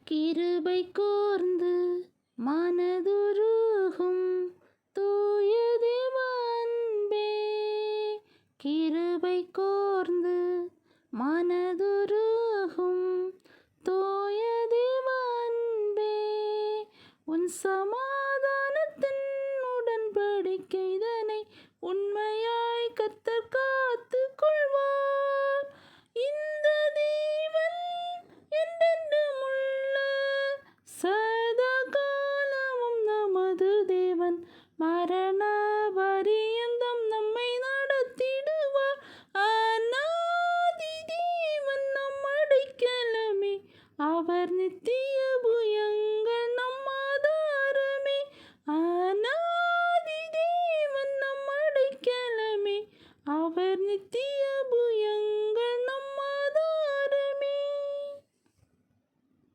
கிருபை கூர்ந்து மனதுருகும் தூய தேவ அன்பே, கிருபை கூர்ந்து மனதுருகும் தூய தேவ அன்பே, உன் சமாதானத்தின் உடன்படிக்கைதனை உண்மையாய் கர்த்தர் காத்துக் கொள்வார். இந்த தேவன் என்றென்றுமுள்ள சதா காலமும் நமது தேவன், மரண பரியந்தம் நம்மை நடத்திடுவார். அநாதி தேவன் நம் அடைக்கலமே, அவர் நித்திய